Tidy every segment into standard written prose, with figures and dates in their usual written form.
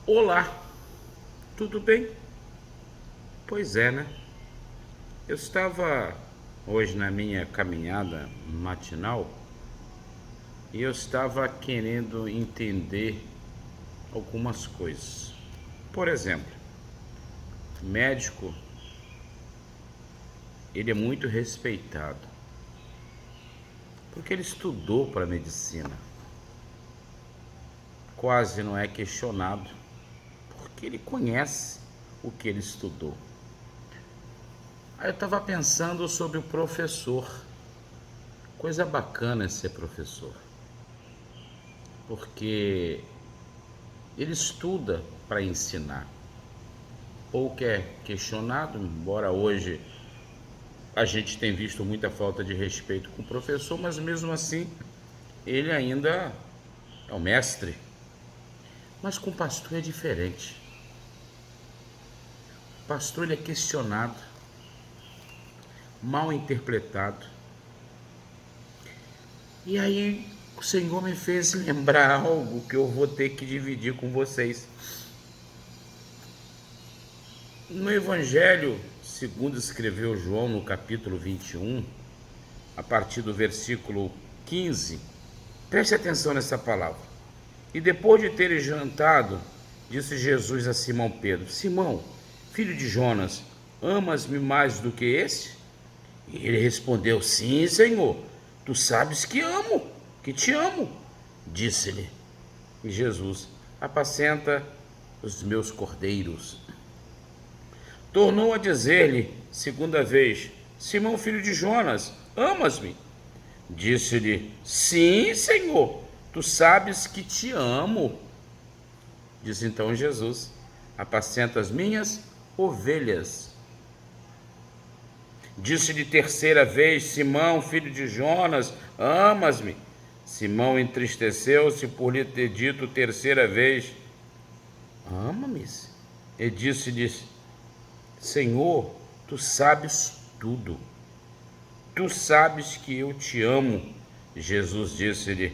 Olá, tudo bem? Pois é, né? Eu estava hoje na minha caminhada matinal e eu estava querendo entender algumas coisas. Por exemplo, o médico, ele é muito respeitado porque ele estudou para medicina. Quase não é questionado porque ele conhece o que ele estudou. Aí eu estava pensando sobre o professor. Coisa bacana é ser professor, porque ele estuda para ensinar. Pouco é questionado, embora hoje a gente tenha visto muita falta de respeito com o professor, mas mesmo assim ele ainda é o mestre. Mas com o pastor é diferente. O pastor ele é questionado, mal interpretado. E aí o Senhor me fez lembrar algo que eu vou ter que dividir com vocês. No Evangelho, segundo escreveu João no capítulo 21, a partir do versículo 15, preste atenção nessa palavra. E depois de terem jantado, disse Jesus a Simão Pedro: Simão, filho de Jonas, amas-me mais do que esse? E ele respondeu: Sim, Senhor, tu sabes que te amo. Disse-lhe Jesus: apacenta os meus cordeiros. Tornou a dizer-lhe, segunda vez: Simão, filho de Jonas, amas-me? Disse-lhe: Sim, Senhor, tu sabes que te amo. Disse então Jesus: apacenta as minhas ovelhas. Disse-lhe terceira vez: Simão, filho de Jonas, amas-me? Simão entristeceu-se por lhe ter dito terceira vez: ama-me? E disse-lhe: Senhor, tu sabes tudo. Tu sabes que eu te amo. Jesus disse-lhe: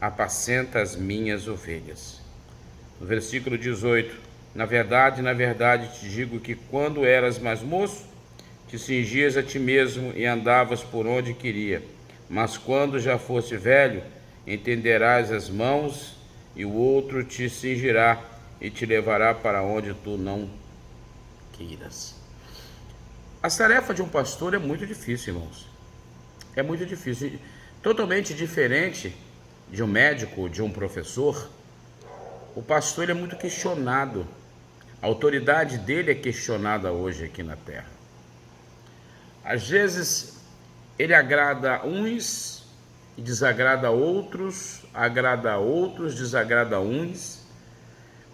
apacenta as minhas ovelhas. No versículo 18: na verdade te digo que quando eras mais moço, te cingias a ti mesmo e andavas por onde queria. Mas quando já fosse velho, entenderás as mãos, e o outro te cingirá e te levará para onde tu não queiras. A tarefa de um pastor é muito difícil, irmãos. É muito difícil. Totalmente diferente de um médico, de um professor. O pastor é muito questionado. A autoridade dele é questionada hoje aqui na terra. Às vezes ele agrada uns e desagrada outros, agrada outros, desagrada uns,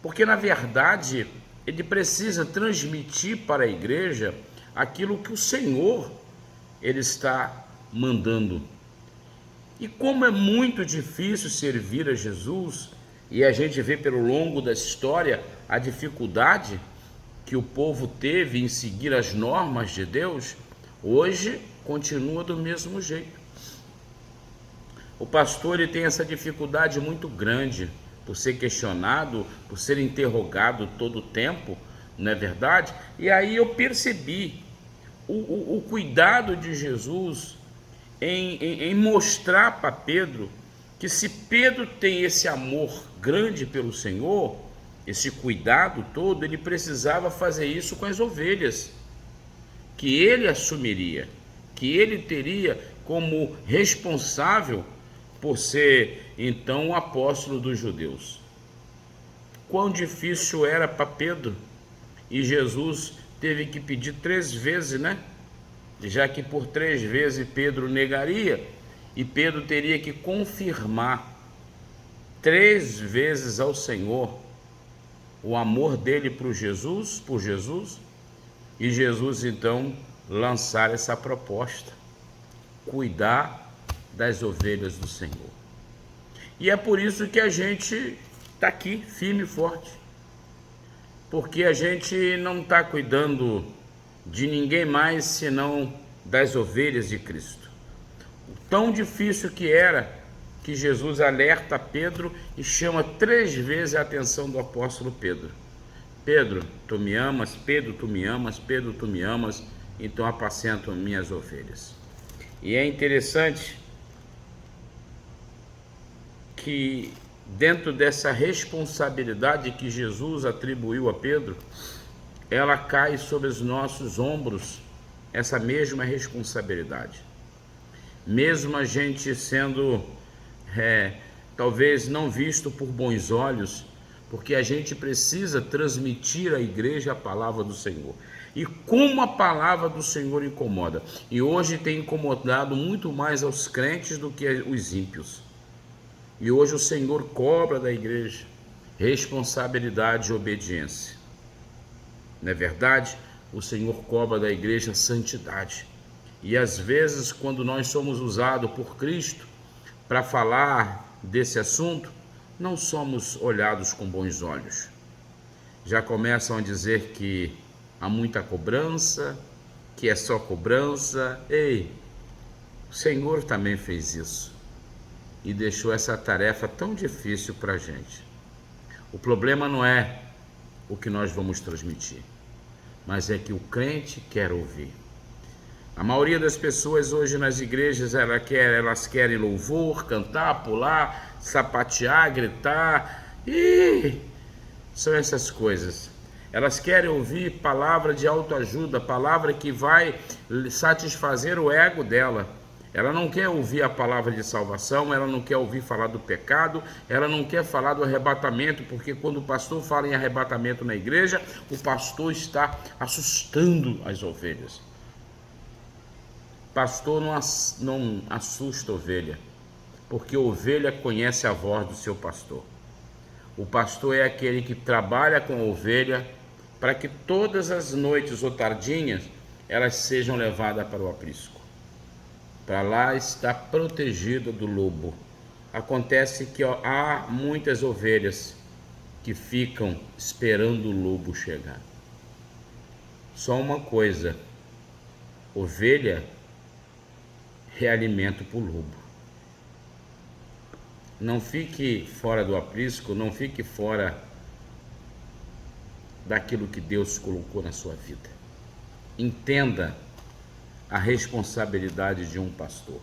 porque na verdade ele precisa transmitir para a igreja aquilo que o Senhor ele está mandando. E como é muito difícil servir a Jesus, e a gente vê pelo longo da história a dificuldade que o povo teve em seguir as normas de Deus, hoje continua do mesmo jeito. O pastor ele tem essa dificuldade muito grande por ser questionado, por ser interrogado todo o tempo, não é verdade? E aí eu percebi o cuidado de Jesus em mostrar para Pedro que se Pedro tem esse amor grande pelo Senhor, esse cuidado todo, ele precisava fazer isso com as ovelhas, que ele assumiria, que ele teria como responsável por ser então o apóstolo dos judeus. Quão difícil era para Pedro, e Jesus teve que pedir 3 vezes, né? Já que por 3 vezes Pedro negaria, e Pedro teria que confirmar 3 vezes ao Senhor o amor dele por Jesus, e Jesus então lançar essa proposta: cuidar das ovelhas do Senhor. E é por isso que a gente está aqui firme e forte, porque a gente não está cuidando de ninguém mais senão das ovelhas de Cristo. O tão difícil que era que Jesus alerta Pedro e chama 3 vezes a atenção do apóstolo Pedro. Pedro, tu me amas? Pedro, tu me amas? Pedro, tu me amas? Então apacento minhas ovelhas. E é interessante que dentro dessa responsabilidade que Jesus atribuiu a Pedro, ela cai sobre os nossos ombros, essa mesma responsabilidade. Mesmo a gente sendo talvez não visto por bons olhos, porque a gente precisa transmitir à igreja a palavra do Senhor. E como a palavra do Senhor incomoda. E hoje tem incomodado muito mais aos crentes do que os ímpios. E hoje o Senhor cobra da igreja responsabilidade e obediência. Não é verdade? O Senhor cobra da igreja santidade. E às vezes, quando nós somos usados por Cristo para falar desse assunto, não somos olhados com bons olhos. Já começam a dizer que há muita cobrança, que é só cobrança. Ei, o Senhor também fez isso e deixou essa tarefa tão difícil para a gente. O problema não é o que nós vamos transmitir, mas é que o crente quer ouvir. A maioria das pessoas hoje nas igrejas, elas querem louvor, cantar, pular, sapatear, gritar, e são essas coisas. Elas querem ouvir palavra de autoajuda, palavra que vai satisfazer o ego dela. Ela não quer ouvir a palavra de salvação, ela não quer ouvir falar do pecado, ela não quer falar do arrebatamento, porque quando o pastor fala em arrebatamento na igreja, o pastor está assustando as ovelhas. Pastor não assusta a ovelha, porque a ovelha conhece a voz do seu pastor. O pastor é aquele que trabalha com a ovelha para que todas as noites ou tardinhas elas sejam levadas para o aprisco. Para lá está protegida do lobo. Acontece que há muitas ovelhas que ficam esperando o lobo chegar. Só uma coisa: ovelha é alimento para o lobo. Não fique fora do aprisco, não fique fora daquilo que Deus colocou na sua vida. Entenda a responsabilidade de um pastor.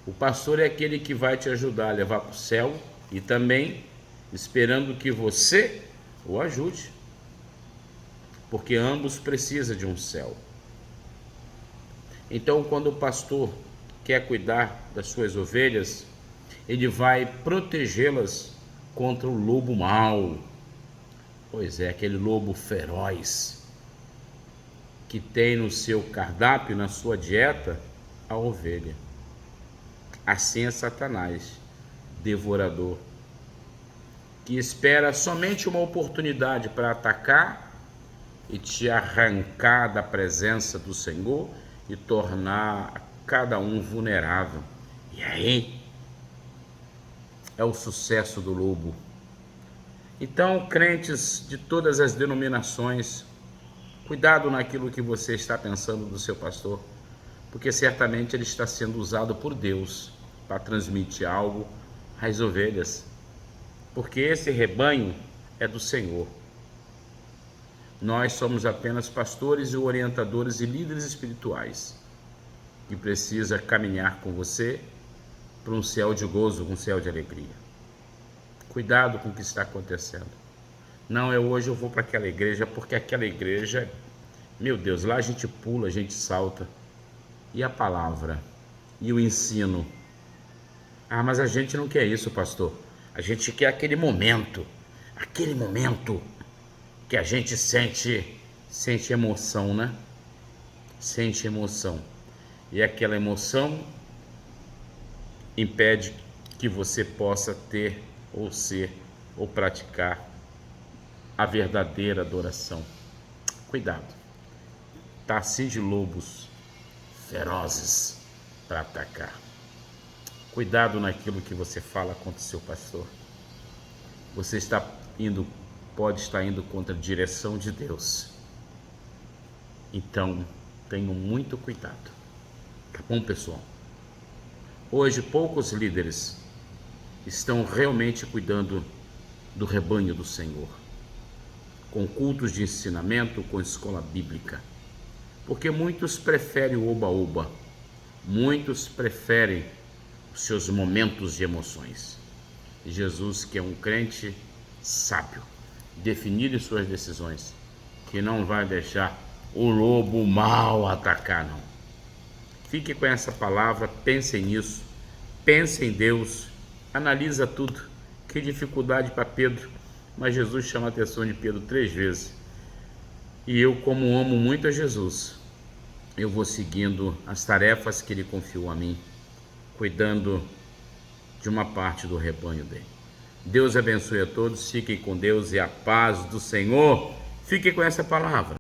O pastor é aquele que vai te ajudar a levar para o céu e também esperando que você o ajude, porque ambos precisam de um céu. Então, quando o pastor quer cuidar das suas ovelhas, ele vai protegê-las contra o lobo mau. Pois é, aquele lobo feroz que tem no seu cardápio, na sua dieta, a ovelha. Assim é Satanás, devorador, que espera somente uma oportunidade para atacar e te arrancar da presença do Senhor e tornar cada um vulnerável. E aí é o sucesso do lobo. Então, crentes de todas as denominações, cuidado naquilo que você está pensando do seu pastor, porque certamente ele está sendo usado por Deus para transmitir algo às ovelhas, porque esse rebanho é do Senhor. Nós somos apenas pastores e orientadores e líderes espirituais que precisa caminhar com você para um céu de gozo, um céu de alegria. Cuidado com o que está acontecendo. Não, hoje eu vou para aquela igreja porque aquela igreja, meu Deus, lá a gente pula, a gente salta. E a palavra? E o ensino? Ah, mas a gente não quer isso, pastor. A gente quer aquele momento que a gente sente emoção, né? Sente emoção. E aquela emoção impede que você possa ter ou ser ou praticar a verdadeira adoração. Cuidado. Tá assim de lobos ferozes para atacar. Cuidado naquilo que você fala contra o seu pastor. Você pode estar indo contra a direção de Deus. Então, tenham muito cuidado. Tá bom, pessoal? Hoje, poucos líderes estão realmente cuidando do rebanho do Senhor, com cultos de ensinamento, com escola bíblica. Porque muitos preferem o oba-oba, muitos preferem os seus momentos de emoções. Jesus, que é um crente sábio, definir suas decisões, que não vai deixar o lobo mau atacar, não. Fique com essa palavra, pense nisso, pense em Deus, analisa tudo. Que dificuldade para Pedro, mas Jesus chama a atenção de Pedro 3 vezes. E eu, como amo muito a Jesus, eu vou seguindo as tarefas que Ele confiou a mim, cuidando de uma parte do rebanho dele. Deus abençoe a todos, fiquem com Deus e a paz do Senhor. Fiquem com essa palavra.